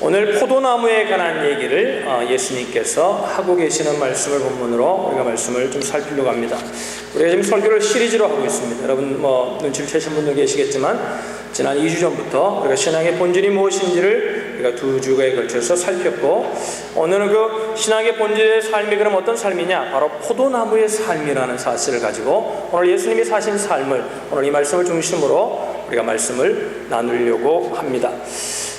오늘 포도나무에 관한 얘기를 예수님께서 하고 계시는 말씀을 본문으로 우리가 말씀을 좀 살피려고 합니다. 우리가 지금 설교를 시리즈로 하고 있습니다. 여러분 눈치를 채신 분들 계시겠지만 지난 2주 전부터 우리가 신앙의 본질이 무엇인지를 우리가 2주에 걸쳐서 살폈고, 오늘은 그 신앙의 본질의 삶이 그럼 어떤 삶이냐, 바로 포도나무의 삶이라는 사실을 가지고 오늘 예수님이 사신 삶을, 오늘 이 말씀을 중심으로 우리가 말씀을 나누려고 합니다.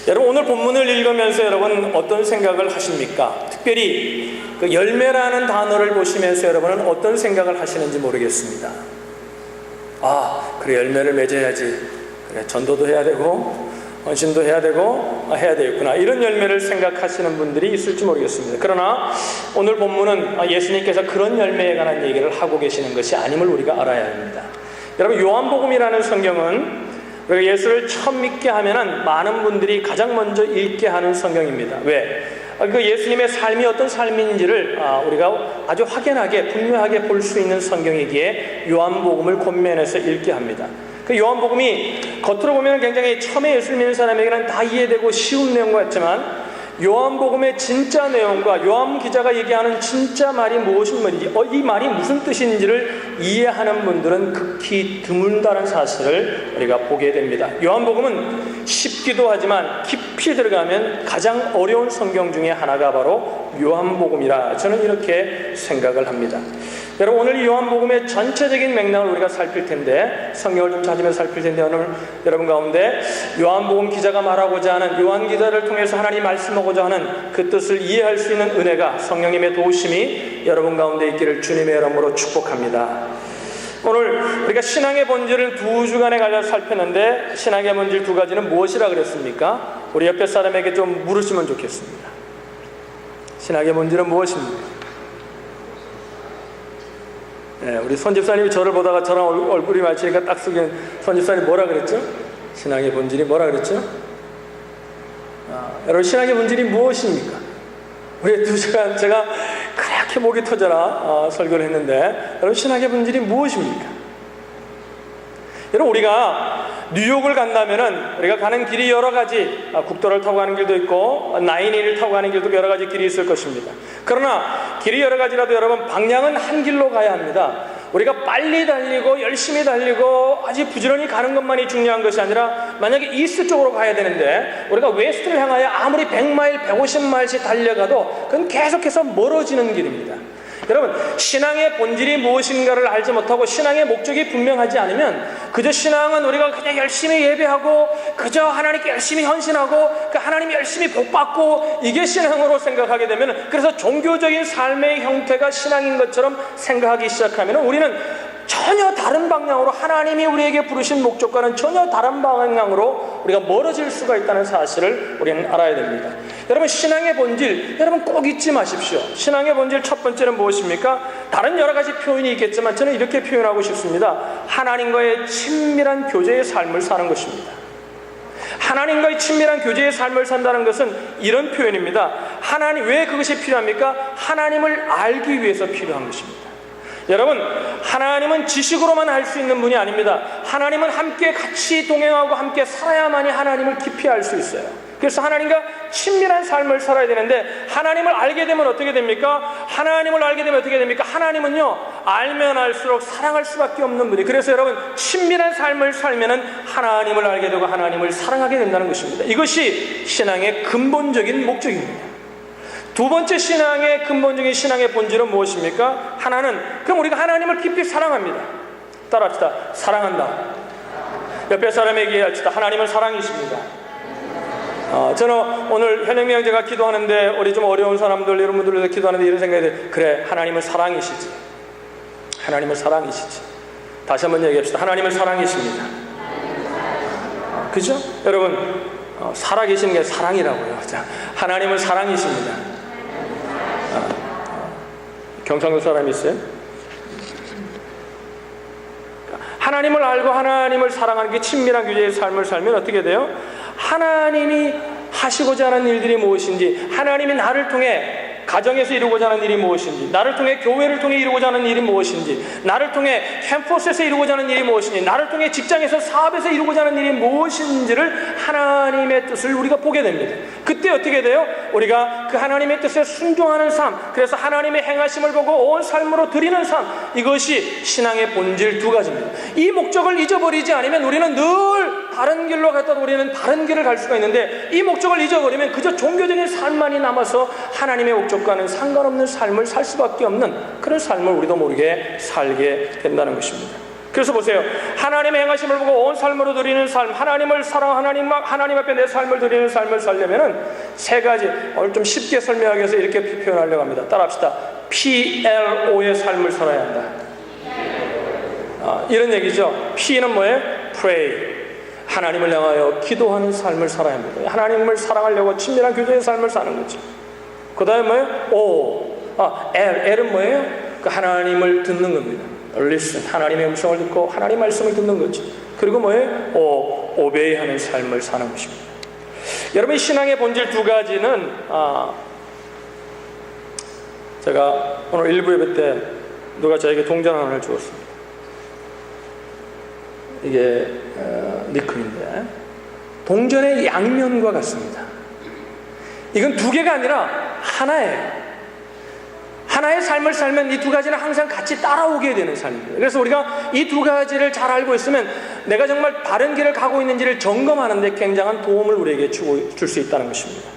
여러분, 오늘 본문을 읽으면서 여러분 어떤 생각을 하십니까? 특별히 그 열매라는 단어를 보시면서 여러분은 어떤 생각을 하시는지 모르겠습니다. 그래, 열매를 맺어야지. 그래, 전도도 해야 되고 헌신도 해야 되고 해야 되겠구나, 이런 열매를 생각하시는 분들이 있을지 모르겠습니다. 그러나 오늘 본문은 예수님께서 그런 열매에 관한 얘기를 하고 계시는 것이 아님을 우리가 알아야 합니다. 여러분, 요한복음이라는 성경은 우리가 예수를 처음 믿게 하면은 많은 분들이 가장 먼저 읽게 하는 성경입니다. 왜? 그 예수님의 삶이 어떤 삶인지를 우리가 아주 확연하게 분명하게 볼 수 있는 성경이기에 요한복음을 권면해서 읽게 합니다. 그 요한복음이 겉으로 보면 굉장히 처음에 예수를 믿는 사람에게는 다 이해되고 쉬운 내용 같지만, 요한복음의 진짜 내용과 요한 기자가 얘기하는 진짜 말이 무엇인지, 이 말이 무슨 뜻인지를 이해하는 분들은 극히 드물다는 사실을 우리가 보게 됩니다. 요한복음은 쉽기도 하지만 깊이 들어가면 가장 어려운 성경 중에 하나가 바로 요한복음이라 저는 이렇게 생각을 합니다. 여러분, 오늘 이 요한복음의 전체적인 맥락을 우리가 살필 텐데, 성경을 좀 찾으면서 살필 텐데, 오늘 여러분 가운데 요한복음 기자가 말하고자 하는, 요한 기자를 통해서 하나님이 말씀하고자 하는 그 뜻을 이해할 수 있는 은혜가, 성령님의 도우심이 여러분 가운데 있기를 주님의 이름으로 축복합니다. 오늘 우리가 신앙의 본질을 2주간에 갈려 살폈는데, 신앙의 본질 2가지는 무엇이라 그랬습니까? 우리 옆에 사람에게 좀 물으시면 좋겠습니다. 신앙의 본질은 무엇입니까? 네, 우리 손집사님이 저를 보다가 저랑 얼굴이 맞추니까 딱 속인 손집사님 뭐라 그랬죠? 신앙의 본질이 뭐라 그랬죠? 여러분, 신앙의 본질이 무엇입니까? 우리 2시간 제가 그렇게 목이 터져라 설교를 했는데, 여러분, 신앙의 본질이 무엇입니까? 여러분, 우리가 뉴욕을 간다면은 우리가 가는 길이 여러 가지, 국도를 타고 가는 길도 있고 911을 타고 가는 길도 여러 가지 길이 있을 것입니다. 그러나 길이 여러 가지라도 여러분, 방향은 한 길로 가야 합니다. 우리가 빨리 달리고 열심히 달리고 아주 부지런히 가는 것만이 중요한 것이 아니라, 만약에 이스트 쪽으로 가야 되는데 우리가 웨스트를 향하여 아무리 100마일, 150마일씩 달려가도 그건 계속해서 멀어지는 길입니다. 여러분, 신앙의 본질이 무엇인가를 알지 못하고 신앙의 목적이 분명하지 않으면, 그저 신앙은 우리가 그냥 열심히 예배하고 그저 하나님께 열심히 헌신하고 그 하나님 열심히 복받고 이게 신앙으로 생각하게 되면, 그래서 종교적인 삶의 형태가 신앙인 것처럼 생각하기 시작하면 우리는 전혀 다른 방향으로, 하나님이 우리에게 부르신 목적과는 전혀 다른 방향으로 우리가 멀어질 수가 있다는 사실을 우리는 알아야 됩니다. 여러분, 신앙의 본질, 여러분 꼭 잊지 마십시오. 신앙의 본질 첫 번째는 무엇입니까? 다른 여러 가지 표현이 있겠지만 저는 이렇게 표현하고 싶습니다. 하나님과의 친밀한 교제의 삶을 사는 것입니다. 하나님과의 친밀한 교제의 삶을 산다는 것은 이런 표현입니다. 하나님, 왜 그것이 필요합니까? 하나님을 알기 위해서 필요한 것입니다. 여러분, 하나님은 지식으로만 알 수 있는 분이 아닙니다. 하나님은 함께 같이 동행하고 함께 살아야만이 하나님을 깊이 알 수 있어요. 그래서 하나님과 친밀한 삶을 살아야 되는데, 하나님을 알게 되면 어떻게 됩니까? 하나님을 알게 되면 어떻게 됩니까? 하나님은요, 알면 알수록 사랑할 수밖에 없는 분이. 그래서 여러분, 친밀한 삶을 살면은 하나님을 알게 되고 하나님을 사랑하게 된다는 것입니다. 이것이 신앙의 근본적인 목적입니다. 두 번째, 신앙의 근본적인 신앙의 본질은 무엇입니까? 하나는, 그럼 우리가 하나님을 깊이 사랑합니다. 따라합시다. 사랑한다. 옆에 사람에게 얘기합시다. 하나님은 사랑이십니다. 저는 오늘 현영미 형제가 기도하는데, 우리 좀 어려운 사람들, 이런 분들 위해서 기도하는데 이런 생각이 들어요. 그래, 하나님은 사랑이시지. 하나님은 사랑이시지. 다시 한번 얘기합시다. 하나님은 사랑이십니다. 그죠? 여러분, 살아계시는 게 사랑이라고요. 자, 하나님은 사랑이십니다. 경상도 사람이 있어요? 하나님을 알고 하나님을 사랑하는 게 친밀한 교제의 삶을 살면 어떻게 돼요? 하나님이 하시고자 하는 일들이 무엇인지, 하나님이 나를 통해 가정에서 이루고자 하는 일이 무엇인지, 나를 통해 교회를 통해 이루고자 하는 일이 무엇인지, 나를 통해 캠퍼스에서 이루고자 하는 일이 무엇인지, 나를 통해 직장에서 사업에서 이루고자 하는 일이 무엇인지를 하나님의 뜻을 우리가 보게 됩니다. 그 그때 어떻게 돼요? 우리가 그 하나님의 뜻에 순종하는 삶, 그래서 하나님의 행하심을 보고 온 삶으로 드리는 삶, 이것이 신앙의 본질 두 가지입니다. 이 목적을 잊어버리지 않으면 우리는 늘 다른 길로 갔다도 우리는 다른 길을 갈 수가 있는데, 이 목적을 잊어버리면 그저 종교적인 삶만이 남아서 하나님의 목적과는 상관없는 삶을 살 수밖에 없는 그런 삶을 우리도 모르게 살게 된다는 것입니다. 그래서 보세요. 하나님의 행하심을 보고 온 삶으로 드리는 삶, 하나님을 사랑, 하나님 앞에 내 삶을 드리는 삶을 살려면은 세 가지, 오늘 좀 쉽게 설명하기 위해서 이렇게 표현하려고 합니다. 따라합시다. PLO의 삶을 살아야 한다. 이런 얘기죠. P는 뭐예요? Pray. 하나님을 향하여 기도하는 삶을 살아야 합니다. 하나님을 사랑하려고 친밀한 교제의 삶을 사는 거죠. 그 다음에 뭐예요? O. L은 뭐예요? 그 하나님을 듣는 겁니다. Listen, 하나님의 음성을 듣고 하나님의 말씀을 듣는 거죠. 그리고 뭐예요? obey 하는 삶을 사는 것입니다. 여러분, 이 신앙의 본질 두 가지는 제가 오늘 일부 예배 때 누가 저에게 동전 하나를 주었습니다. 이게 니큰인데 동전의 양면과 같습니다. 이건 두 개가 아니라 하나예요. 하나의 삶을 살면 이 두 가지는 항상 같이 따라오게 되는 삶입니다. 그래서 우리가 이 두 가지를 잘 알고 있으면 내가 정말 바른 길을 가고 있는지를 점검하는 데 굉장한 도움을 우리에게 줄 수 있다는 것입니다.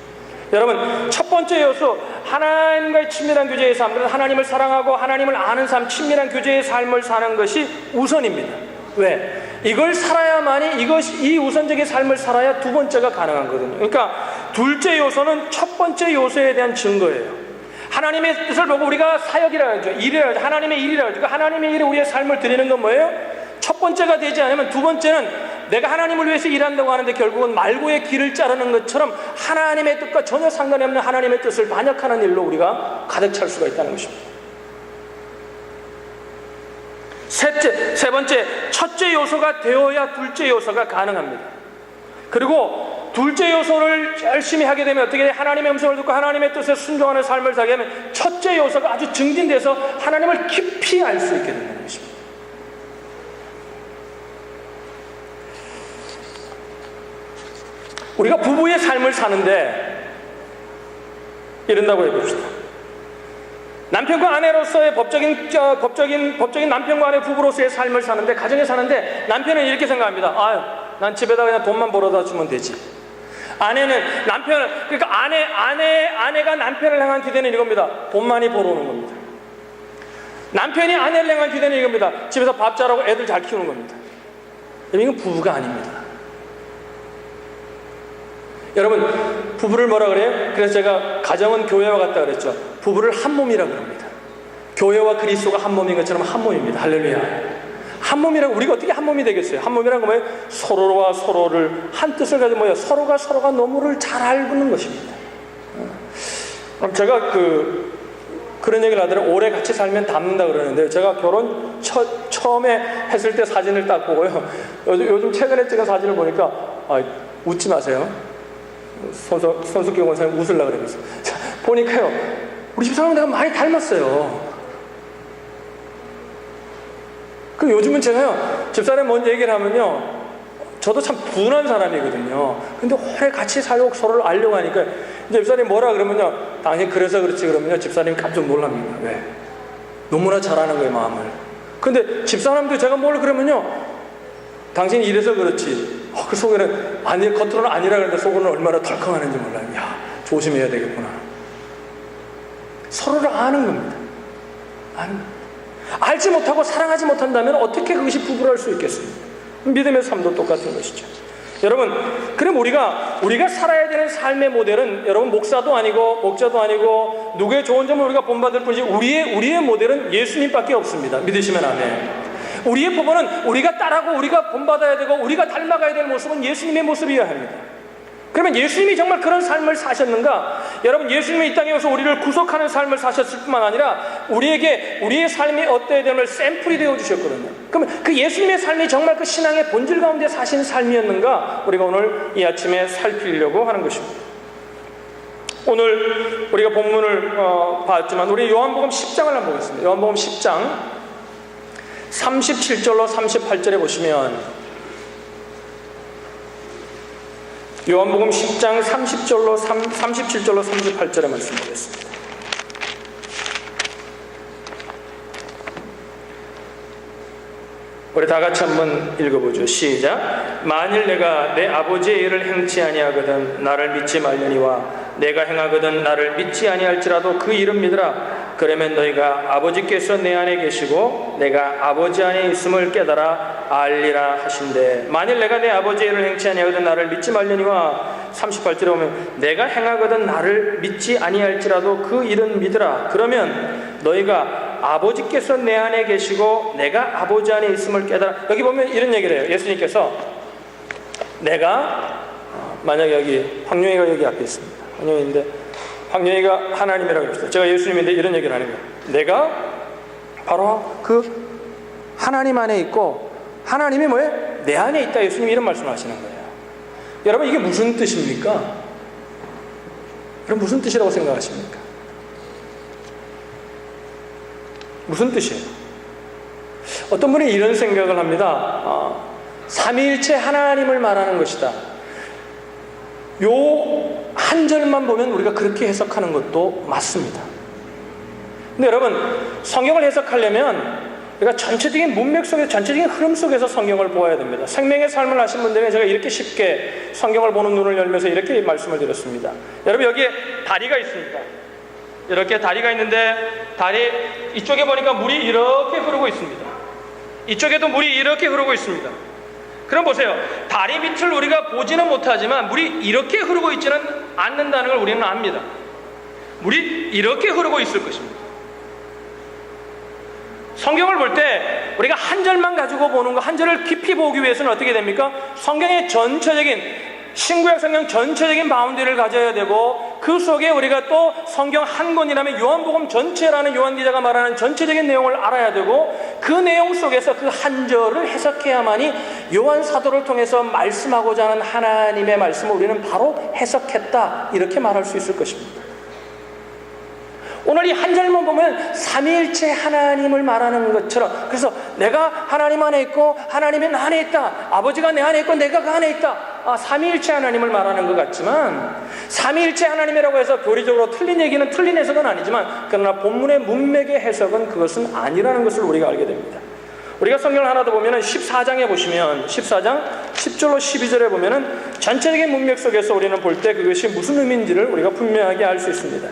여러분, 첫 번째 요소, 하나님과의 친밀한 교제의 삶, 하나님을 사랑하고 하나님을 아는 삶, 친밀한 교제의 삶을 사는 것이 우선입니다. 왜? 이걸 살아야만이, 이 우선적인 삶을 살아야 두 번째가 가능하거든요. 그러니까 둘째 요소는 첫 번째 요소에 대한 증거예요. 하나님의 뜻을 보고 우리가 사역이라 하죠. 일이라 하죠. 하나님의 일이라 하죠. 하나님의 일에 우리의 삶을 드리는 건 뭐예요? 첫 번째가 되지 않으면 두 번째는 내가 하나님을 위해서 일한다고 하는데 결국은 말고의 길을 자르는 것처럼 하나님의 뜻과 전혀 상관이 없는 하나님의 뜻을 반역하는 일로 우리가 가득 찰 수가 있다는 것입니다. 세 번째, 첫째 요소가 되어야 둘째 요소가 가능합니다. 그리고 둘째 요소를 열심히 하게 되면 어떻게 돼? 하나님의 음성을 듣고 하나님의 뜻에 순종하는 삶을 살게 하면 첫째 요소가 아주 증진돼서 하나님을 깊이 알 수 있게 된다는 것입니다. 우리가 부부의 삶을 사는데 이런다고 해봅시다. 남편과 아내로서의 법적인 남편과 아내 부부로서의 삶을 사는데, 가정에 사는데 남편은 이렇게 생각합니다. 아유, 난 집에다 그냥 돈만 벌어다 주면 되지. 아내는 그러니까 아내가 남편을 향한 기대는 이겁니다. 돈 많이 벌어오는 겁니다. 남편이 아내를 향한 기대는 이겁니다. 집에서 밥 잘하고 애들 잘 키우는 겁니다. 이건 부부가 아닙니다. 여러분, 부부를 뭐라 그래요? 그래서 제가 가정은 교회와 같다 그랬죠. 부부를 한 몸이라고 합니다. 교회와 그리스도가 한 몸인 것처럼 한 몸입니다. 할렐루야. 한 몸이라고, 우리가 어떻게 한 몸이 되겠어요? 한 몸이라는 건 뭐예요? 서로와 서로를 한 뜻을 가지고 뭐예요? 서로가 너무를 잘 알는 것입니다. 그럼 제가 그런 얘기를 하더라고요. 오래 같이 살면 닮는다 그러는데, 제가 결혼 처음에 했을 때 사진을 딱 보고요, 요즘 최근에 찍은 사진을 보니까 웃지 마세요. 손석기 원사님 웃으려고 그러면서 보니까요, 우리 집사람 내가 많이 닮았어요. 그 요즘은 제가요, 집사람 먼저 얘기를 하면요, 저도 참 분한 사람이거든요. 근데 오래 같이 살고 서로를 알려고 하니까 이제 집사람이 뭐라 그러면요, 당연히 그래서 그렇지 그러면요, 집사람이 깜짝 놀랍니다. 왜? 너무나 잘하는 거예요, 마음을. 근데 집사람도 제가 뭘 그러면요, 당신이 이래서 그렇지, 그 속에는 겉으로는 아니라 그러는데 속으로는 얼마나 덜컹하는지 몰라요. 야, 조심해야 되겠구나. 서로를 아는 겁니다. 알지 못하고 사랑하지 못한다면 어떻게 그것이 부부를 할 수 있겠습니까? 믿음의 삶도 똑같은 것이죠. 여러분, 그럼 우리가 살아야 되는 삶의 모델은, 여러분, 목사도 아니고 목자도 아니고 누구의 좋은 점을 우리가 본받을 뿐이지 우리의 모델은 예수님밖에 없습니다. 믿으시면 아멘. 우리의 부모는 우리가 따라고 우리가 본받아야 되고 우리가 닮아가야 될 모습은 예수님의 모습이어야 합니다. 그러면 예수님이 정말 그런 삶을 사셨는가? 여러분, 예수님이 이 땅에 와서 우리를 구속하는 삶을 사셨을 뿐만 아니라 우리에게 우리의 삶이 어때야 되는 샘플이 되어주셨거든요. 그러면 그 예수님의 삶이 정말 그 신앙의 본질 가운데 사신 삶이었는가? 우리가 오늘 이 아침에 살피려고 하는 것입니다. 오늘 우리가 본문을 봤지만 우리 요한복음 10장을 한번 보겠습니다. 요한복음 10장 37절로 38절에 보시면 요한복음 10장 30절로 37절로 38절의 말씀 보겠습니다. 우리 다 같이 한번 읽어보죠. 시작. 만일 내가 내 아버지의 일을 행치 아니하거든 나를 믿지 말려니와 내가 행하거든 나를 믿지 아니할지라도 그 이름 믿으라. 그러면 너희가 아버지께서 내 안에 계시고 내가 아버지 안에 있음을 깨달아 알리라 하신대. 만일 내가 내 아버지의 일을 행치 아니하거든 나를 믿지 말려니와 38절에 보면 내가 행하거든 나를 믿지 아니할지라도 그 일은 믿으라. 그러면 너희가 아버지께서 내 안에 계시고 내가 아버지 안에 있음을 깨달아. 여기 보면 이런 얘기를 해요. 예수님께서 내가 만약에 여기 황룡이가 여기 앞에 있습니다. 황룡이인데 황룡이가 하나님이라고 합시다. 제가 예수님인데 이런 얘기를 하는 거예요. 내가 바로 그 하나님 안에 있고 하나님이 뭐예요? 내 안에 있다. 예수님이 이런 말씀을 하시는 거예요. 여러분 이게 무슨 뜻입니까? 그럼 무슨 뜻이라고 생각하십니까? 무슨 뜻이에요? 어떤 분이 이런 생각을 합니다. 삼위일체 하나님을 말하는 것이다. 요 한 절만 보면 우리가 그렇게 해석하는 것도 맞습니다. 근데 여러분 성경을 해석하려면 우리가 전체적인 문맥 속에서 전체적인 흐름 속에서 성경을 보아야 됩니다. 생명의 삶을 하신 분들은 제가 이렇게 쉽게 성경을 보는 눈을 열면서 이렇게 말씀을 드렸습니다. 여러분 여기에 다리가 있습니다. 이렇게 다리가 있는데 다리 이쪽에 보니까 물이 이렇게 흐르고 있습니다. 이쪽에도 물이 이렇게 흐르고 있습니다. 그럼 보세요. 다리 밑을 우리가 보지는 못하지만 물이 이렇게 흐르고 있지는 않는다는 걸 우리는 압니다. 물이 이렇게 흐르고 있을 것입니다. 성경을 볼 때 우리가 한 절만 가지고 보는 거, 한 절을 깊이 보기 위해서는 어떻게 됩니까? 성경의 전체적인 신구약 성경 전체적인 바운드리를 가져야 되고 그 속에 우리가 또 성경 한 권이라면 요한복음 전체라는 요한 기자가 말하는 전체적인 내용을 알아야 되고 그 내용 속에서 그 한 절을 해석해야만이 요한 사도를 통해서 말씀하고자 하는 하나님의 말씀을 우리는 바로 해석했다 이렇게 말할 수 있을 것입니다. 오늘 이 한 절만 보면 삼위일체 하나님을 말하는 것처럼 그래서 내가 하나님 안에 있고 하나님이 나 안에 있다. 아버지가 내 안에 있고 내가 그 안에 있다. 삼위일체 하나님을 말하는 것 같지만 삼위일체 하나님이라고 해서 교리적으로 틀린 얘기는 틀린 해석은 아니지만 그러나 본문의 문맥의 해석은 그것은 아니라는 것을 우리가 알게 됩니다. 우리가 성경을 하나 더 보면은 14장에 보시면 14장 10절로 12절에 보면은 전체적인 문맥 속에서 우리는 볼 때 그것이 무슨 의미인지를 우리가 분명하게 알 수 있습니다.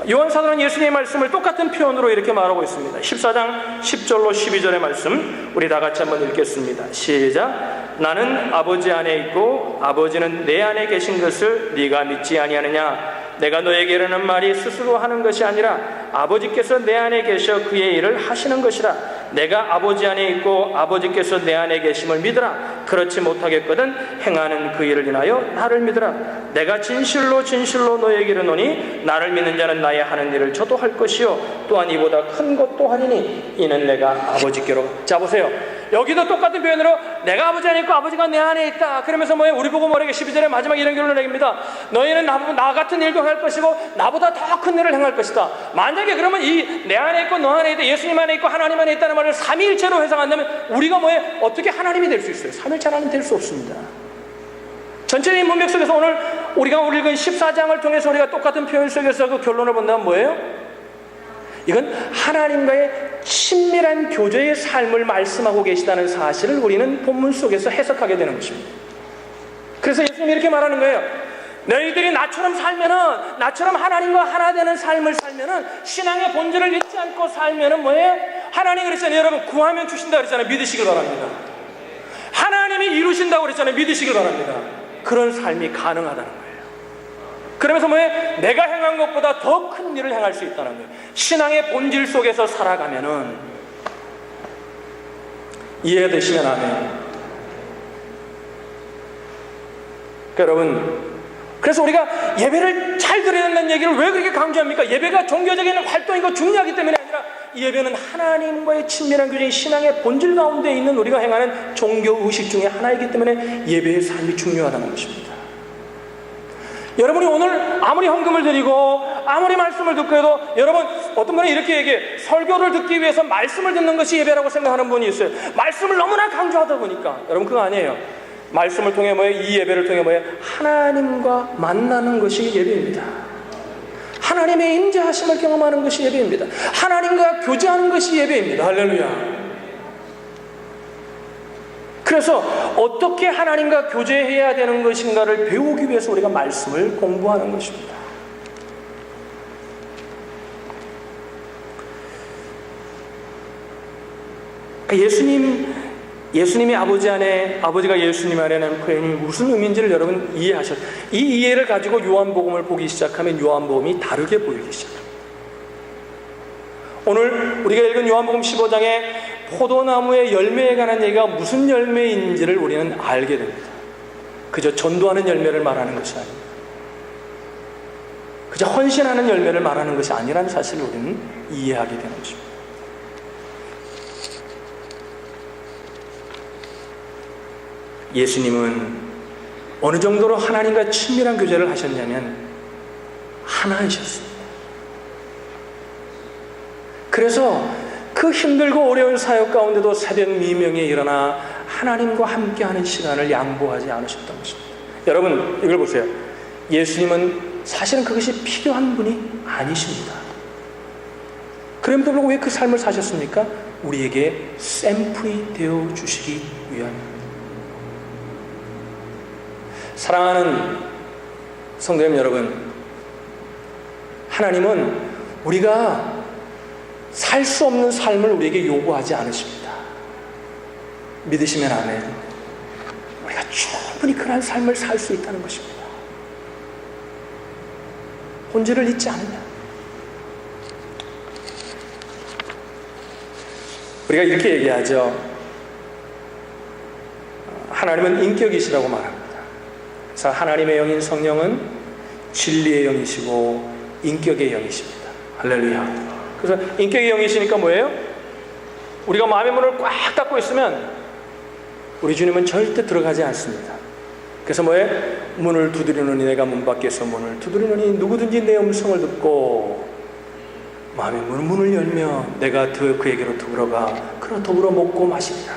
요한 사도는 예수님의 말씀을 똑같은 표현으로 이렇게 말하고 있습니다. 14장 10절로 12절의 말씀 우리 다 같이 한번 읽겠습니다. 시작. 나는 아버지 안에 있고 아버지는 내 안에 계신 것을 네가 믿지 아니하느냐. 내가 너에게 이르는 말이 스스로 하는 것이 아니라 아버지께서 내 안에 계셔 그의 일을 하시는 것이라. 내가 아버지 안에 있고 아버지께서 내 안에 계심을 믿으라. 그렇지 못하겠거든 행하는 그 일을 인하여 나를 믿으라. 내가 진실로 진실로 너에게 이르노니 나를 믿는 자는 나의 하는 일을 저도 할 것이요 또한 이보다 큰 것도 하리니 이는 내가 아버지께로. 자 보세요. 여기도 똑같은 표현으로 내가 아버지 안에 있고 아버지가 내 안에 있다. 그러면서 뭐예요? 우리 보고 뭐라게 12절에 마지막 이런 결론을 내립니다. 너희는 나 같은 일도 할 것이고 나보다 더 큰 일을 행할 것이다. 만약에 그러면 이 내 안에 있고 너 안에 있다, 예수님 안에 있고 하나님 안에 있다는 말을 삼위일체로 해석한다면 우리가 뭐예요? 어떻게 하나님이 될 수 있어요? 삼위일체 하나님 될 수 없습니다. 전체적인 문맥 속에서 오늘 우리가 읽은 14장을 통해서 우리가 똑같은 표현 속에서 그 결론을 본다면 뭐예요? 이건 하나님과의 친밀한 교제의 삶을 말씀하고 계시다는 사실을 우리는 본문 속에서 해석하게 되는 것입니다. 그래서 예수님이 이렇게 말하는 거예요. 너희들이 나처럼 살면은, 나처럼 하나님과 하나 되는 삶을 살면은, 신앙의 본질을 잊지 않고 살면은 뭐예요? 하나님이 그랬잖아요. 여러분, 구하면 주신다고 그랬잖아요. 믿으시길 바랍니다. 하나님이 이루신다고 그랬잖아요. 믿으시길 바랍니다. 그런 삶이 가능하다는 거예요. 그러면서 뭐예요? 내가 행한 것보다 더 큰 일을 행할 수 있다는 거예요. 신앙의 본질 속에서 살아가면은 이해가 되시면 아멘. 여러분, 그래서 우리가 예배를 잘 드려야 된다는 얘기를 왜 그렇게 강조합니까? 예배가 종교적인 활동이고 중요하기 때문에 아니라 이 예배는 하나님과의 친밀한 교제인 신앙의 본질 가운데 있는 우리가 행하는 종교 의식 중에 하나이기 때문에 예배의 삶이 중요하다는 것입니다. 여러분이 오늘 아무리 헌금을 드리고 아무리 말씀을 듣고 해도 여러분 어떤 분은 이렇게 얘기해. 설교를 듣기 위해서 말씀을 듣는 것이 예배라고 생각하는 분이 있어요. 말씀을 너무나 강조하다 보니까. 여러분 그거 아니에요. 말씀을 통해 뭐예요? 이 예배를 통해 뭐예요? 하나님과 만나는 것이 예배입니다. 하나님의 임재하심을 경험하는 것이 예배입니다. 하나님과 교제하는 것이 예배입니다. 할렐루야. 그래서 어떻게 하나님과 교제해야 되는 것인가를 배우기 위해서 우리가 말씀을 공부하는 것입니다. 예수님이 아버지 안에, 아버지가 예수님 안에는 표현이 무슨 의미인지를 여러분 이해하셨죠? 이 이해를 가지고 요한복음을 보기 시작하면 요한복음이 다르게 보이기 시작합니다. 오늘 우리가 읽은 요한복음 15장에 포도나무의 열매에 관한 얘기가 무슨 열매인지를 우리는 알게 됩니다. 그저 전도하는 열매를 말하는 것이 아닙니다. 그저 헌신하는 열매를 말하는 것이 아니라는 사실을 우리는 이해하게 되는 것입니다. 예수님은 어느 정도로 하나님과 친밀한 교제를 하셨냐면 하나이셨습니다. 그래서 그 힘들고 어려운 사역 가운데도 새벽 미명에 일어나 하나님과 함께하는 시간을 양보하지 않으셨던 것입니다. 여러분 이걸 보세요. 예수님은 사실은 그것이 필요한 분이 아니십니다. 그럼에도 불구하고 왜 그 삶을 사셨습니까? 우리에게 샘플이 되어 주시기 위함입니다. 사랑하는 성도님 여러분, 하나님은 우리가 살 수 없는 삶을 우리에게 요구하지 않으십니다. 믿으시면 아멘. 우리가 충분히 그런 삶을 살 수 있다는 것입니다. 본질을 잊지 않으냐. 우리가 이렇게 얘기하죠. 하나님은 인격이시라고 말합니다. 그래서 하나님의 영인 성령은 진리의 영이시고 인격의 영이십니다. 할렐루야. 그래서 인격의 영이시니까 뭐예요? 우리가 마음의 문을 꽉 닫고 있으면 우리 주님은 절대 들어가지 않습니다. 그래서 뭐예요? 문을 두드리노니 내가 문 밖에서 문을 두드리노니 누구든지 내 음성을 듣고 마음의 문을 열면 내가 그에게로 들어가 그로 더불어 먹고 마시리라.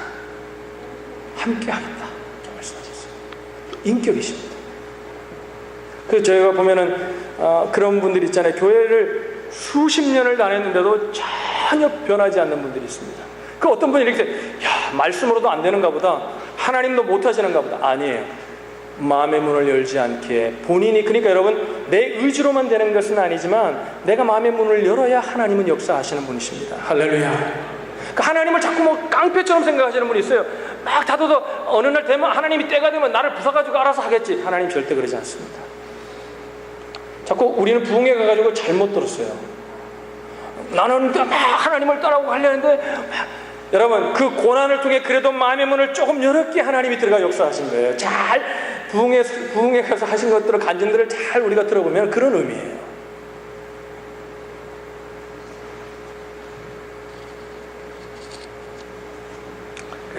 함께 하겠다. 이렇게 말씀하셨어요. 인격이십니다. 그래서 저희가 보면은 그런 분들 있잖아요. 교회를 수십 년을 다녔는데도 전혀 변하지 않는 분들이 있습니다. 그 어떤 분이 이렇게 야 말씀으로도 안 되는가 보다, 하나님도 못 하시는가 보다. 아니에요. 마음의 문을 열지 않기에 본인이, 그러니까 여러분 내 의지로만 되는 것은 아니지만 내가 마음의 문을 열어야 하나님은 역사하시는 분이십니다. 할렐루야. 그 하나님을 자꾸 뭐 깡패처럼 생각하시는 분이 있어요. 막 닫아도 어느 날 되면 하나님이 때가 되면 나를 부숴가지고 알아서 하겠지. 하나님 절대 그러지 않습니다. 자꾸 우리는 부흥회 가가지고 잘못 들었어요. 나는 막 하나님을 따라오고 하려는데 여러분 그 고난을 통해 그래도 마음의 문을 조금 열었기에 하나님이 들어가 역사하신 거예요. 잘 부흥회 가서 하신 것들을, 간증들을 잘 우리가 들어보면 그런 의미예요.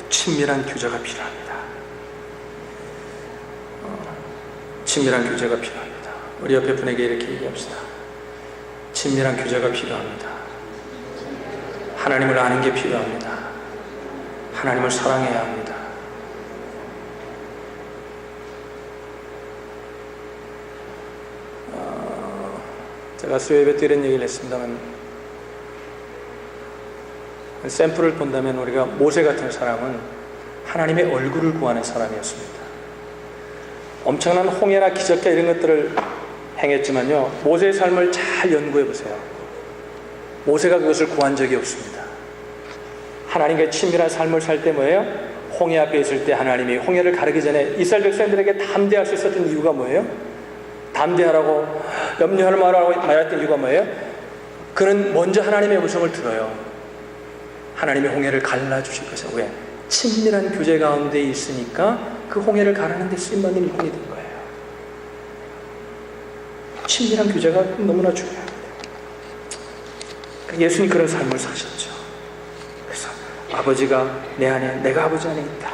친밀한 교제가 필요합니다. 친밀한 교제가 필요합니다. 우리 옆에 분에게 이렇게 얘기합시다. 친밀한 교제가 필요합니다. 하나님을 아는 게 필요합니다. 하나님을 사랑해야 합니다. 제가 수요예배 때 이런 얘기를 했습니다만, 샘플을 본다면 우리가 모세 같은 사람은 하나님의 얼굴을 구하는 사람이었습니다. 엄청난 홍해나 기적과 이런 것들을 행했지만요, 모세의 삶을 잘 연구해 보세요. 모세가 그것을 구한 적이 없습니다. 하나님과 친밀한 삶을 살 때 뭐예요? 홍해 앞에 있을 때 하나님이 홍해를 가르기 전에 이스라엘 백성들에게 담대할 수 있었던 이유가 뭐예요? 담대하라고 염려할 말했던 이유가 뭐예요? 그는 먼저 하나님의 음성을 들어요. 하나님이 홍해를 갈라주실 것이에요. 왜? 친밀한 교제 가운데 있으니까 그 홍해를 가르는 데 쓰임받는 일꾼이 된 거예요. 친밀한 교제가 너무나 중요합니다. 예수님 그런 삶을 사셨죠. 그래서 아버지가 내 안에, 내가 아버지 안에 있다.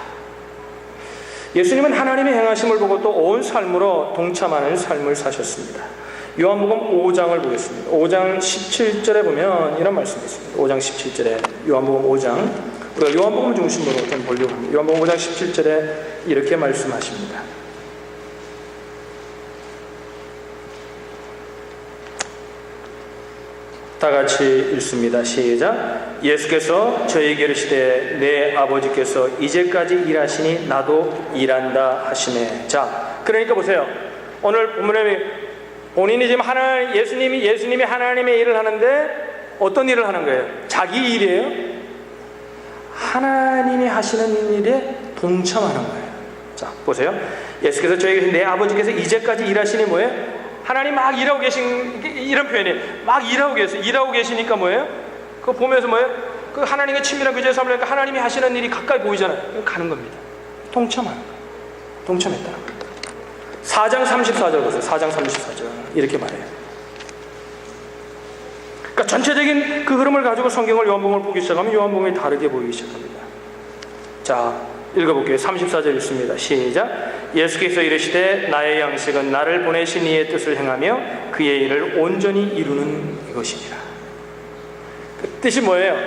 예수님은 하나님의 행하심을 보고 또 온 삶으로 동참하는 삶을 사셨습니다. 요한복음 5장을 보겠습니다. 5장 17절에 보면 이런 말씀이 있습니다. 5장 17절에 요한복음 5장 우리가 요한복음 중심으로 좀 보려고 합니다. 요한복음 5장 17절에 이렇게 말씀하십니다. 다 같이 읽습니다. 시작. 예수께서 저에게 이르시되 내 아버지께서 이제까지 일하시니 나도 일한다 하시네. 자, 그러니까 보세요. 오늘 본문에 본인이 지금 예수님이 하나님의 일을 하는데 어떤 일을 하는 거예요? 자기 일이에요? 하나님이 하시는 일에 동참하는 거예요. 자, 보세요. 예수께서 저에게 내 아버지께서 이제까지 일하시니 뭐예요? 하나님 막 일하고 계신, 이런 표현이에요. 막 일하고 계세요. 일하고 계시니까 뭐예요? 그거 보면서 뭐예요? 그 하나님의 친밀한 그제의 삶을 하니까 하나님이 하시는 일이 가까이 보이잖아요. 가는 겁니다. 동참하는 거예요. 동참했다는 거예요. 4장 34절 보세요. 4장 34절 이렇게 말해요. 그러니까 전체적인 그 흐름을 가지고 성경을 요한복음을 보기 시작하면 요한복음이 다르게 보이기 시작합니다. 자, 읽어볼게요. 34절 읽습니다. 시작. 예수께서 이르시되 나의 양식은 나를 보내신 이의 뜻을 행하며 그의 일을 온전히 이루는 이것이니라. 그 뜻이 뭐예요?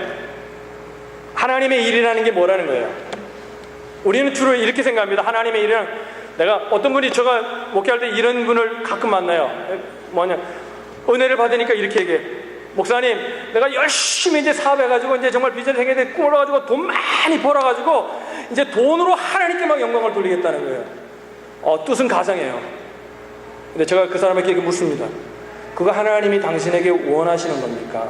하나님의 일이라는 게 뭐라는 거예요? 우리는 주로 이렇게 생각합니다. 하나님의 일은 내가 어떤 분이 제가 목회할 때 이런 분을 가끔 만나요. 뭐냐, 은혜를 받으니까 이렇게 얘기해. 목사님, 내가 열심히 이제 사업해가지고 이제 정말 비전이 생기는데 꿈을 가지고 돈 많이 벌어가지고 이제 돈으로 하나님께 막 영광을 돌리겠다는 거예요. 뜻은 가상이에요. 근데 제가 그 사람에게 묻습니다. 그거 하나님이 당신에게 원하시는 겁니까?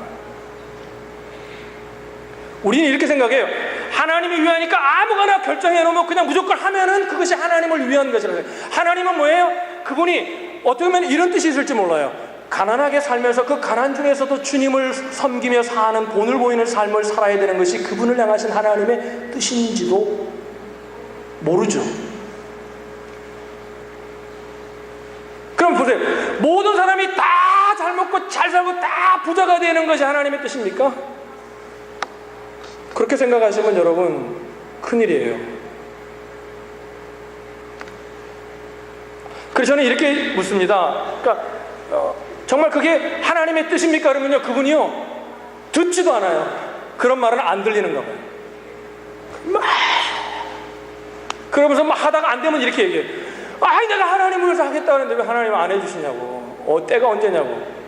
우리는 이렇게 생각해요. 하나님이 위하니까 아무거나 결정해 놓으면 그냥 무조건 하면은 그것이 하나님을 위한 것이라고 해요. 하나님은 뭐예요? 그분이 어떻게 보면 이런 뜻이 있을지 몰라요. 가난하게 살면서 그 가난 중에서도 주님을 섬기며 사는 본을 보이는 삶을 살아야 되는 것이 그분을 향하신 하나님의 뜻인지도 모르죠. 그럼 보세요. 모든 사람이 다 잘 먹고 잘 살고 다 부자가 되는 것이 하나님의 뜻입니까? 그렇게 생각하시면 여러분 큰일이에요. 그래서 저는 이렇게 묻습니다. 그러니까 정말 그게 하나님의 뜻입니까? 그러면요, 그분이요 듣지도 않아요. 그런 말은 안 들리는가 봐요. 막 그러면서 막 하다가 안 되면 이렇게 얘기해요. 아이, 내가 하나님을 위해서 하겠다 하는데 왜 하나님 안 해주시냐고. 때가 언제냐고.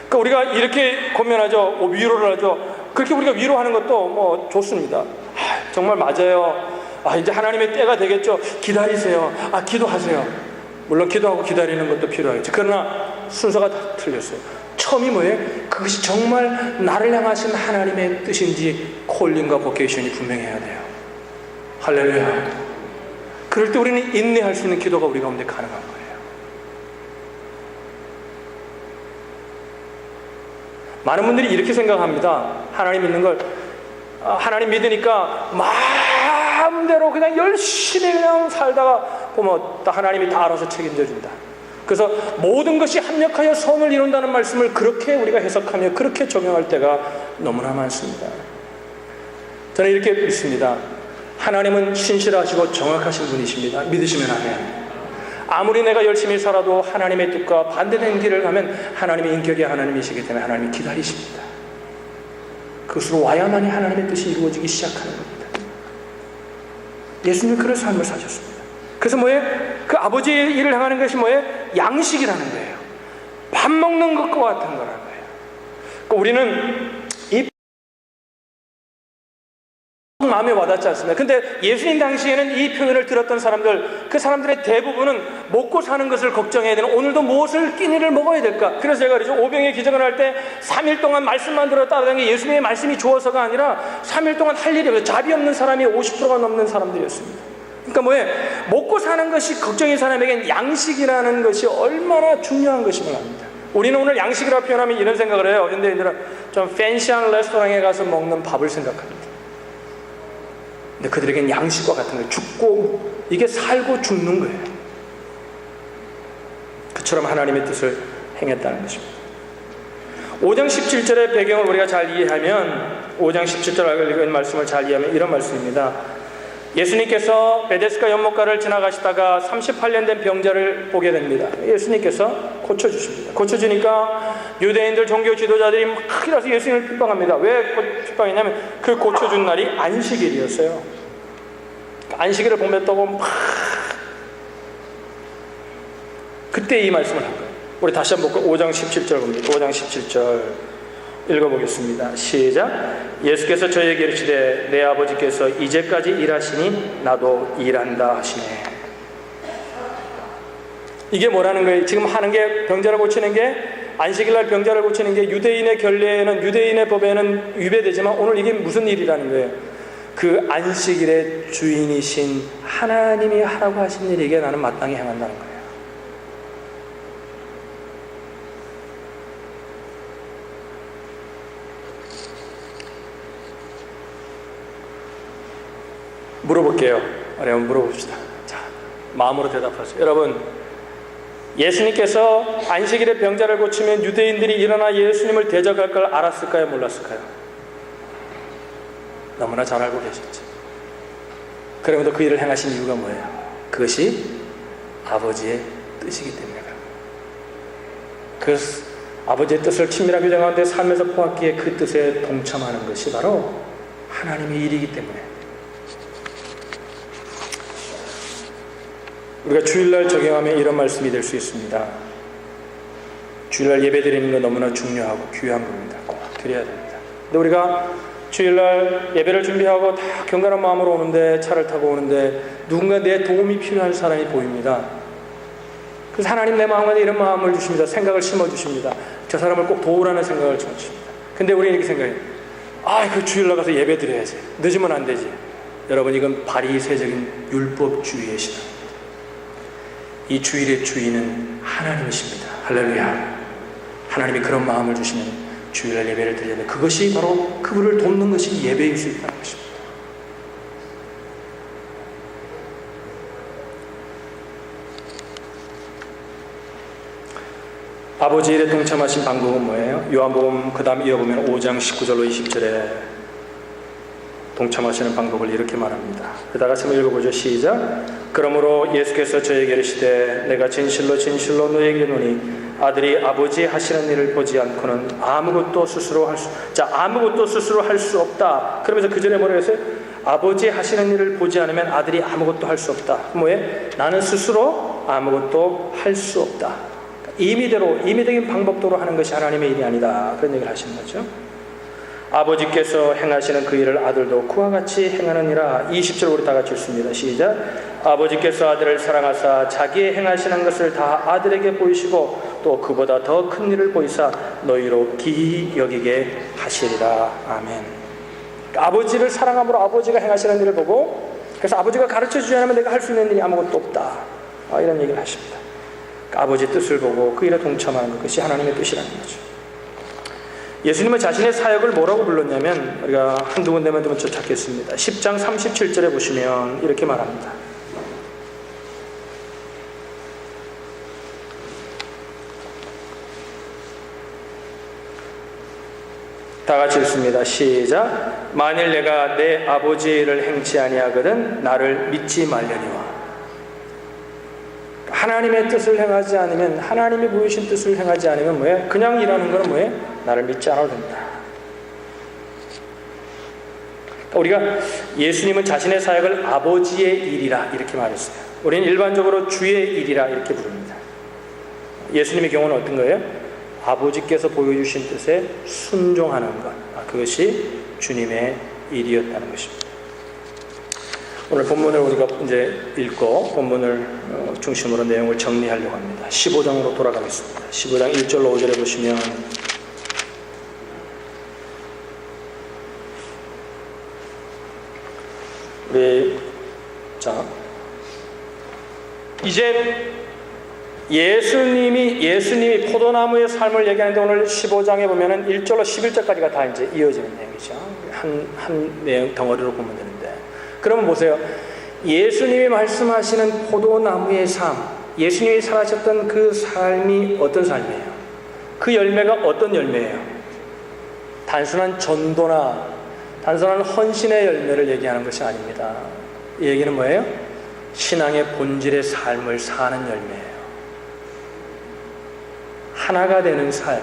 그러니까 우리가 이렇게 고민하죠. 위로를 하죠. 그렇게 우리가 위로하는 것도 뭐 좋습니다. 정말 맞아요. 이제 하나님의 때가 되겠죠. 기다리세요. 기도하세요. 물론 기도하고 기다리는 것도 필요하겠죠. 그러나 순서가 다 틀렸어요. 처음이 뭐예요? 그것이 정말 나를 향하신 하나님의 뜻인지 콜링과 보케이션이 분명해야 돼요. 할렐루야. 그럴 때 우리는 인내할 수 있는 기도가 우리 가운데 가능한 거예요. 많은 분들이 이렇게 생각합니다. 하나님 믿는 걸, 하나님 믿으니까 마음대로 그냥 열심히 그냥 살다가 보면 하나님이 다 알아서 책임져 준다. 그래서 모든 것이 합력하여 선을 이룬다는 말씀을 그렇게 우리가 해석하며 그렇게 적용할 때가 너무나 많습니다. 저는 이렇게 믿습니다. 하나님은 신실하시고 정확하신 분이십니다. 믿으시면 아멘. 아무리 내가 열심히 살아도 하나님의 뜻과 반대된 길을 가면 하나님의 인격이 하나님이시기 때문에 하나님이 기다리십니다. 그것으로 와야만이 하나님의 뜻이 이루어지기 시작하는 겁니다. 예수님은 그런 삶을 사셨습니다. 그래서 뭐예요? 그 아버지의 일을 행하는 것이 뭐예요? 양식이라는 거예요. 밥 먹는 것과 같은 거라는 거예요. 그러니까 우리는 이 마음에 와닿지 않습니다. 근데 예수님 당시에는 이 표현을 들었던 사람들, 그 사람들의 대부분은 먹고 사는 것을 걱정해야 되는, 오늘도 무엇을 끼니를 먹어야 될까? 그래서 제가 그러죠. 오병의 기적을 할 때 3일 동안 말씀만 들어 따라다니는 게 예수님의 말씀이 좋아서가 아니라 3일 동안 할 일이 없어요. 자비 없는 사람이 50%가 넘는 사람들이었습니다. 그러니까 뭐예요? 먹고 사는 것이 걱정인 사람에겐 양식이라는 것이 얼마나 중요한 것임을 압니다. 우리는 오늘 양식이라고 표현하면 이런 생각을 해요. 현대인들은 좀 팬시한 레스토랑에 가서 먹는 밥을 생각합니다. 근데 그들에겐 양식과 같은 거예요. 죽고 이게 살고 죽는 거예요. 그처럼 하나님의 뜻을 행했다는 것입니다. 5장 17절의 배경을 우리가 잘 이해하면, 5장 17절 읽은 말씀을 잘 이해하면 이런 말씀입니다. 예수님께서 베데스다 연못가를 지나가시다가 38년 된 병자를 보게 됩니다. 예수님께서 고쳐주십니다. 고쳐주니까 유대인들 종교 지도자들이 막 일어나서 예수님을 핍박합니다. 왜 핍박했냐면 그 고쳐준 날이 안식일이었어요. 안식일을 보냈다고 막 그때 이 말씀을 한 거예요. 우리 다시 한번 5장 17절 봅니다. 5장 17절 읽어보겠습니다. 시작. 예수께서 저에게 이르시되 내 아버지께서 이제까지 일하시니 나도 일한다 하시네. 이게 뭐라는 거예요? 지금 하는 게 병자를 고치는 게 안식일날 병자를 고치는 게 유대인의 결례에는 유대인의 법에는 위배되지만 오늘 이게 무슨 일이라는 거예요? 그 안식일의 주인이신 하나님이 하라고 하신 일에게 나는 마땅히 행한다는 거예요. 물어볼게요. 어려운 물어봅시다. 자, 마음으로 대답하세요. 여러분, 예수님께서 안식일에 병자를 고치면 유대인들이 일어나 예수님을 대적할 걸 알았을까요? 몰랐을까요? 너무나 잘 알고 계셨죠. 그러면서 그 일을 행하신 이유가 뭐예요? 그것이 아버지의 뜻이기 때문에 그 아버지의 뜻을 친밀하게 정하는데 삶에서 포함기에 그 뜻에 동참하는 것이 바로 하나님의 일이기 때문에 우리가 주일날 적용하면 이런 말씀이 될 수 있습니다. 주일날 예배 드리는 건 너무나 중요하고 귀한 겁니다. 꼭 드려야 됩니다. 근데 우리가 주일날 예배를 준비하고 다 경건한 마음으로 오는데 차를 타고 오는데 누군가 내 도움이 필요한 사람이 보입니다. 그래서 하나님 내 마음에 이런 마음을 주십니다. 생각을 심어주십니다. 저 사람을 꼭 도우라는 생각을 주십니다. 근데 우리는 이렇게 생각해요. 그 주일날 가서 예배 드려야지. 늦으면 안 되지. 여러분, 이건 바리새적인 율법주의의 신앙. 이 주일의 주인은 하나님이십니다. 할렐루야. 하나님이 그런 마음을 주시면 주일날 예배를 드려야 돼. 그것이 바로 그분을 돕는 것이 예배일 수 있다는 것입니다. 아버지 일에 동참하신 방법은 뭐예요? 요한복음 그 다음 이어보면 5장 19절로 20절에 동참하시는 방법을 이렇게 말합니다. 다 같이 한번 읽어보죠. 시작. 그러므로 예수께서 저에게 이르시되 내가 진실로 진실로 너에게 이르노니 아들이 아버지 하시는 일을 보지 않고는 아무것도 스스로 할 수 없다. 그러면서 그 전에 뭐라고 했어요? 아버지 하시는 일을 보지 않으면 아들이 아무것도 할 수 없다. 뭐예요? 나는 스스로 아무것도 할 수 없다. 임의적인 방법대로 하는 것이 하나님의 일이 아니다. 그런 얘기를 하시는 거죠. 아버지께서 행하시는 그 일을 아들도 그와 같이 행하느니라. 20절 우리 다 같이 읽습니다. 시작. 아버지께서 아들을 사랑하사 자기의 행하시는 것을 다 아들에게 보이시고 또 그보다 더 큰 일을 보이사 너희로 기히 여기게 하시리라. 아멘. 아버지를 사랑함으로 아버지가 행하시는 일을 보고 그래서 아버지가 가르쳐주지 않으면 내가 할 수 있는 일이 아무것도 없다. 이런 얘기를 하십니다. 아버지의 뜻을 보고 그 일에 동참하는 것이 하나님의 뜻이라는 거죠. 예수님은 자신의 사역을 뭐라고 불렀냐면 우리가 한두 군데만 좀 찾겠습니다. 10장 37절에 보시면 이렇게 말합니다. 다 같이 읽습니다. 시작. 만일 내가 내 아버지의 일을 행치 아니하거든 나를 믿지 말려니와. 하나님의 뜻을 행하지 않으면 하나님이 보이신 뜻을 행하지 않으면 뭐예요? 그냥 일하는 거는 뭐예요? 나를 믿지 않아도 된다. 우리가 예수님은 자신의 사역을 아버지의 일이라 이렇게 말했어요. 우리는 일반적으로 주의 일이라 이렇게 부릅니다. 예수님의 경우는 어떤 거예요? 아버지께서 보여주신 뜻에 순종하는 것. 그것이 주님의 일이었다는 것입니다. 오늘 본문을 우리가 이제 읽고 본문을 중심으로 내용을 정리하려고 합니다. 15장으로 돌아가겠습니다. 15장 1절로 5절에 보시면 이제 예수님이 포도나무의 삶을 얘기하는데 오늘 15장에 보면은 1절로 11절까지가 다 이제 이어지는 내용이죠. 한 내용 덩어리로 보면 되는데. 그러면 보세요. 예수님이 말씀하시는 포도나무의 삶, 예수님이 살아셨던 그 삶이 어떤 삶이에요? 그 열매가 어떤 열매예요? 단순한 전도나 단순한 헌신의 열매를 얘기하는 것이 아닙니다. 이 얘기는 뭐예요? 신앙의 본질의 삶을 사는 열매예요. 하나가 되는 삶,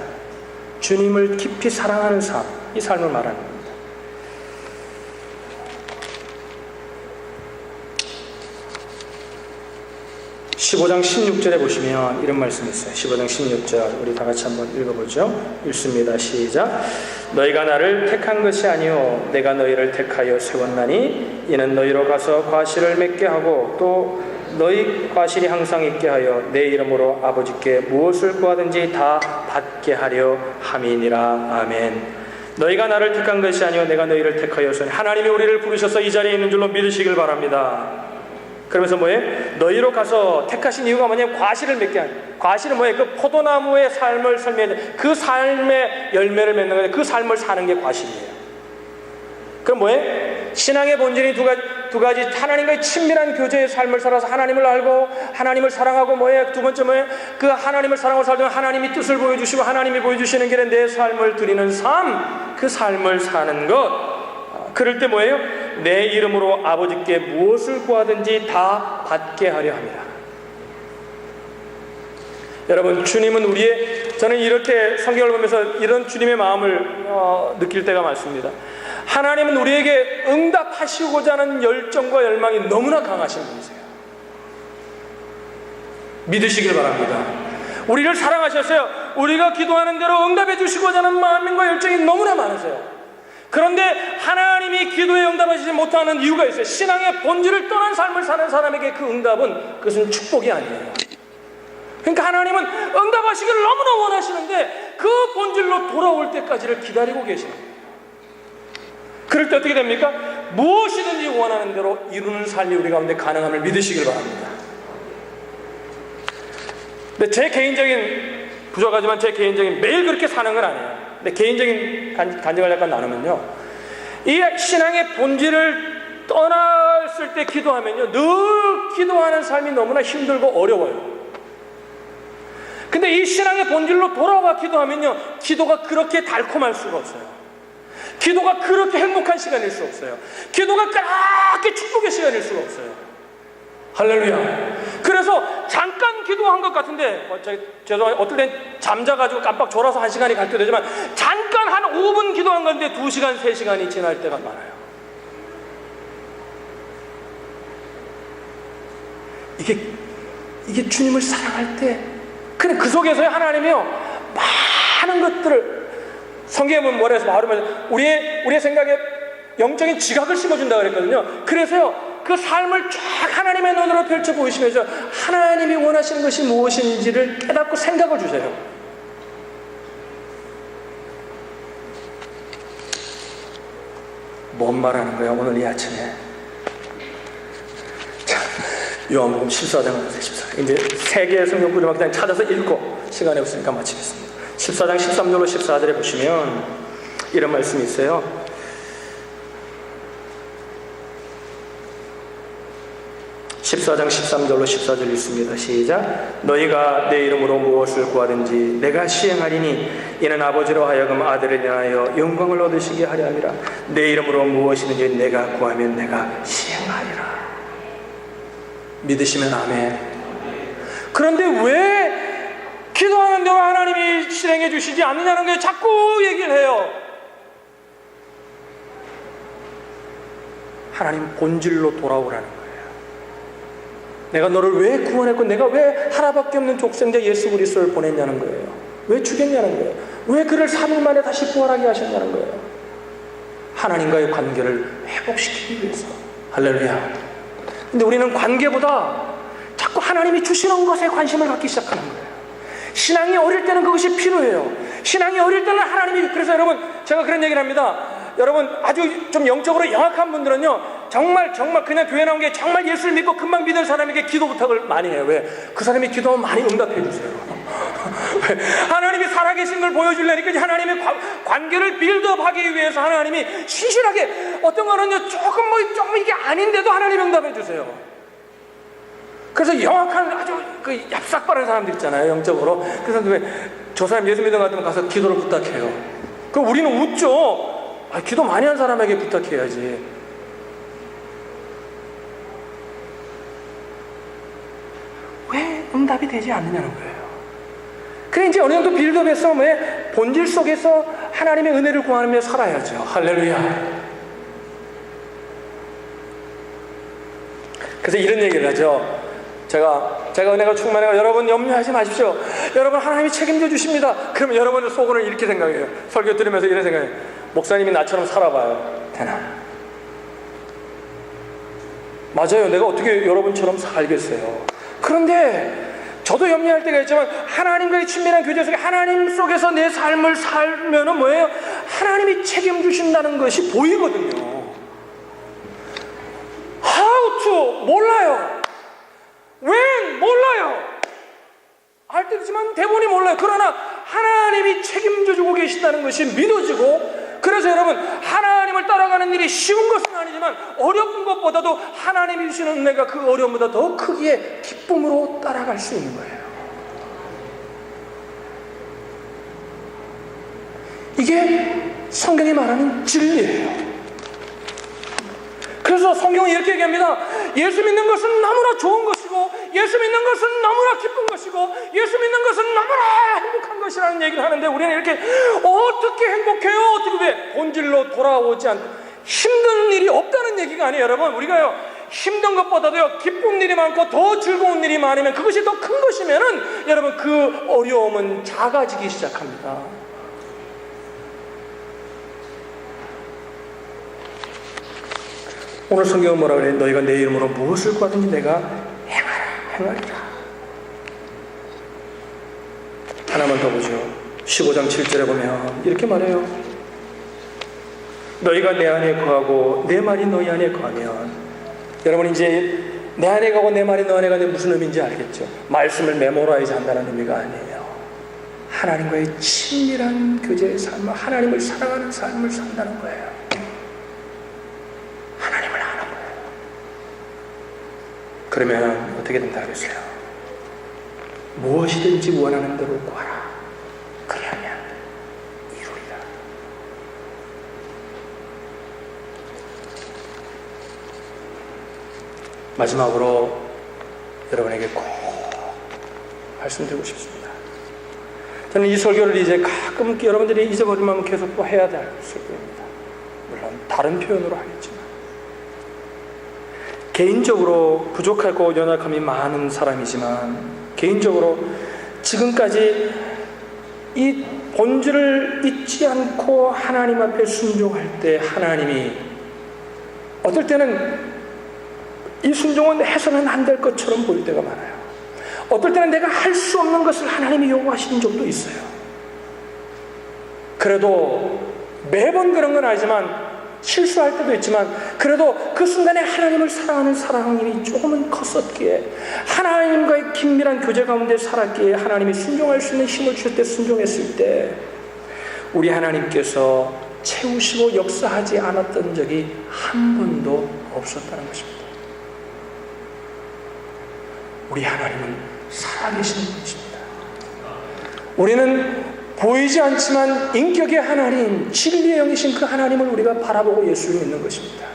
주님을 깊이 사랑하는 삶, 이 삶을 말하는 겁니다. 15장 16절에 보시면 이런 말씀이 있어요. 15장 16절 우리 다 같이 한번 읽어보죠. 읽습니다. 시작. 너희가 나를 택한 것이 아니요 내가 너희를 택하여 세웠나니 이는 너희로 가서 과실을 맺게 하고 또 너희 과실이 항상 있게 하여 내 이름으로 아버지께 무엇을 구하든지 다 받게 하려 함이니라. 아멘. 너희가 나를 택한 것이 아니요 내가 너희를 택하여 세웠나니 하나님이 우리를 부르셔서 이 자리에 있는 줄로 믿으시길 바랍니다. 그러면서 뭐예요? 너희로 가서 택하신 이유가 뭐냐면 과실을 맺게 하는. 과실은 뭐예요? 그 포도나무의 삶을 설명해. 그 삶의 열매를 맺는 거예요. 그 삶을 사는 게 과실이에요. 그럼 뭐예요? 신앙의 본질이 두 가지. 하나님과의 친밀한 교제의 삶을 살아서 하나님을 알고 하나님을 사랑하고 뭐예요? 두 번째 뭐예요? 그 하나님을 사랑하고 살면 하나님이 뜻을 보여주시고 하나님이 보여주시는 길에 내 삶을 드리는 삶, 그 삶을 사는 것. 그럴 때 뭐예요? 내 이름으로 아버지께 무엇을 구하든지 다 받게 하려 합니다. 여러분, 주님은 저는 이럴 때 성경을 보면서 이런 주님의 마음을 느낄 때가 많습니다. 하나님은 우리에게 응답하시고자 하는 열정과 열망이 너무나 강하신 분이세요. 믿으시길 바랍니다. 우리를 사랑하셨어요. 우리가 기도하는 대로 응답해 주시고자 하는 마음과 열정이 너무나 많으세요. 그런데 하나님이 기도에 응답하시지 못하는 이유가 있어요. 신앙의 본질을 떠난 삶을 사는 사람에게 그 응답은 그것은 축복이 아니에요. 그러니까 하나님은 응답하시기를 너무나 원하시는데 그 본질로 돌아올 때까지를 기다리고 계시는 거예요. 그럴 때 어떻게 됩니까? 무엇이든지 원하는 대로 이루는 삶이 우리 가운데 가능함을 믿으시길 바랍니다. 근데 제 개인적인 부족하지만 제 개인적인 매일 그렇게 사는 건 아니에요. 근데 개인적인 간증을 약간 나누면요, 이 신앙의 본질을 떠났을 때 기도하면요, 늘 기도하는 삶이 너무나 힘들고 어려워요. 근데 이 신앙의 본질로 돌아와 기도하면요, 기도가 그렇게 달콤할 수가 없어요. 기도가 그렇게 행복한 시간일 수 없어요. 기도가 그렇게 축복의 시간일 수가 없어요. 할렐루야. 그래서 잠깐 기도한 것 같은데, 죄송해요. 어떨 땐 잠자가지고 깜빡 졸아서 1시간이 갈 때도 되지만, 잠깐 한 5분 기도한 건데 2시간, 3시간이 지날 때가 많아요. 이게 주님을 사랑할 때, 그래, 그 속에서요, 하나님이요, 많은 것들을, 성경에 보면 뭐라 해서 바로 우리의 생각에 영적인 지각을 심어준다 그랬거든요. 그래서요, 그 삶을 쫙 하나님의 눈으로 펼쳐 보이시면서 하나님이 원하시는 것이 무엇인지를 깨닫고 생각을 주세요. 뭔 말하는 거야 오늘 이 아침에? 자, 요한복음 14장을 보세요. 14장. 이제 세 개의 성경 구절만 그냥 찾아서 읽고 시간이 없으니까 마치겠습니다. 14장 13절로 14절에 보시면 이런 말씀이 있어요. 14장 13절로 14절 읽습니다. 시작. 너희가 내 이름으로 무엇을 구하든지 내가 시행하리니 이는 아버지로 하여금 아들을 인하여 영광을 얻으시게 하려 함이라. 내 이름으로 무엇이든지 내가 구하면 내가 시행하리라. 믿으시면 아멘. 그런데 왜 기도하는 대로 하나님이 실행해 주시지 않느냐는 게 자꾸 얘기를 해요. 하나님 본질로 돌아오라는 거예요. 내가 너를 왜 구원했고 내가 왜 하나밖에 없는 독생자 예수 그리스도를 보냈냐는 거예요. 왜 죽였냐는 거예요. 왜 그를 3일 만에 다시 부활하게 하셨냐는 거예요. 하나님과의 관계를 회복시키기 위해서. 할렐루야. 근데 우리는 관계보다 자꾸 하나님이 주시는 것에 관심을 갖기 시작하는 거예요. 신앙이 어릴 때는 그것이 필요해요. 신앙이 어릴 때는 하나님이, 그래서 여러분 제가 그런 얘기를 합니다. 여러분 아주 좀 영적으로 영악한 분들은요, 정말 그냥 교회 나온 게 정말 예수를 믿고 금방 믿은 사람에게 기도 부탁을 많이 해요. 왜? 그 사람이 기도하면 많이 응답해 주세요. 하나님이 살아계신 걸 보여주려니까 하나님의 관계를 빌드업하기 위해서 하나님이 신실하게, 어떤 거는요 조금 이게 아닌데도 하나님 응답해 주세요. 그래서 영악한 아주 그 얍삭바른 사람들 있잖아요, 영적으로. 그래서 왜 저 사람 예수 믿는 것 같으면 가서 기도를 부탁해요. 그럼 우리는 웃죠. 기도 많이 한 사람에게 부탁해야지. 왜 응답이 되지 않느냐는 거예요. 그래 이제 어느 정도 빌드업해서 왜 본질 속에서 하나님의 은혜를 구하며 살아야죠. 할렐루야. 그래서 이런 얘기를 하죠. 제가 은혜가 충만해요. 여러분 염려하지 마십시오. 여러분 하나님이 책임져 주십니다. 그러면 여러분의 속으로는 이렇게 생각해요. 설교 들으면서 이런 생각해요. 목사님이 나처럼 살아봐요. 되나? 맞아요. 내가 어떻게 여러분처럼 살겠어요. 그런데 저도 염려할 때가 있지만 하나님과의 친밀한 교제 속에 하나님 속에서 내 삶을 살면은 뭐예요? 하나님이 책임주신다는 것이 보이거든요. How to 몰라요. When 몰라요. 알 때도 있지만 대본이 몰라요. 그러나 하나님이 책임져주고 계신다는 것이 믿어지고, 그래서 여러분 하나님을 따라가는 일이 쉬운 것은 아니지만 어려운 것보다도 하나님이 주시는 은혜가 그 어려움보다 더 크기에 기쁨으로 따라갈 수 있는 거예요. 이게 성경이 말하는 진리예요. 그래서 성경은 이렇게 얘기합니다. 예수 믿는 것은 너무나 좋은 것이고, 예수 믿는 것은 너무나 기쁜 것이고, 예수 믿는 것은 너무나 행복한 것이라는 얘기를 하는데, 우리는 이렇게 어떻게 행복해요? 어떻게 왜 본질로 돌아오지 않고 힘든 일이 없다는 얘기가 아니에요. 여러분, 우리가요 힘든 것보다도요 기쁜 일이 많고 더 즐거운 일이 많으면, 그것이 더 큰 것이면은 여러분 그 어려움은 작아지기 시작합니다. 오늘 성경은 뭐라 그래요? 너희가 내 이름으로 무엇을 구하든지 내가 행하리라. 하나만 더 보죠. 15장 7절에 보면 이렇게 말해요. 너희가 내 안에 거하고 내 말이 너희 안에 거하면, 여러분 이제 내 안에 거하고 내 말이 너 안에 거하는 무슨 의미인지 알겠죠? 말씀을 메모라이즈 한다는 의미가 아니에요. 하나님과의 친밀한 교제의 삶을, 하나님을 사랑하는 삶을 산다는 거예요. 그러면 어떻게 된다 그랬어요? 무엇이든지 원하는 대로 구하라. 그리하면 이루리라. 마지막으로 여러분에게 꼭 말씀드리고 싶습니다. 저는 이 설교를 이제 가끔 여러분들이 잊어버리면 계속 또 해야 될 설교입니다. 물론 다른 표현으로 하겠지만, 개인적으로 부족하고 연약함이 많은 사람이지만, 개인적으로 지금까지 이 본질을 잊지 않고 하나님 앞에 순종할 때 하나님이 어떨 때는 이 순종은 해서는 안 될 것처럼 보일 때가 많아요. 어떨 때는 내가 할 수 없는 것을 하나님이 요구하시는 적도 있어요. 그래도 매번 그런 건 아니지만, 실수할 때도 있지만, 그래도 그 순간에 하나님을 사랑하는 사랑이 조금은 컸었기에, 하나님과의 긴밀한 교제 가운데 살았기에 하나님이 순종할 수 있는 힘을 주실 때 순종했을 때 우리 하나님께서 채우시고 역사하지 않았던 적이 한 번도 없었다는 것입니다. 우리 하나님은 살아계신 분이십니다. 우리는 보이지 않지만 인격의 하나님, 진리의 영이신 그 하나님을 우리가 바라보고 예수를 믿는 것입니다.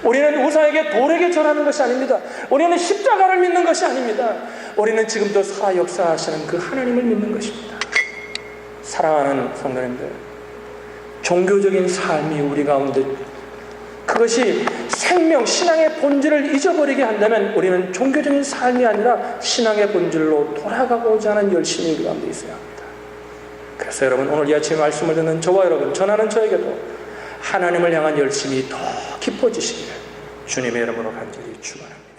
우리는 우상에게 돌에게 절하는 것이 아닙니다. 우리는 십자가를 믿는 것이 아닙니다. 우리는 지금도 살아 역사하시는 그 하나님을 믿는 것입니다. 사랑하는 성도님들, 종교적인 삶이 우리 가운데, 그것이 생명, 신앙의 본질을 잊어버리게 한다면 우리는 종교적인 삶이 아니라 신앙의 본질로 돌아가고자 하는 열심이 우리 가운데 있어야 합니다. 그래서 여러분, 오늘 이 아침에 말씀을 듣는 저와 여러분, 전하는 저에게도 하나님을 향한 열심이 더 깊어지시기를 주님의 이름으로 간절히 축원합니다.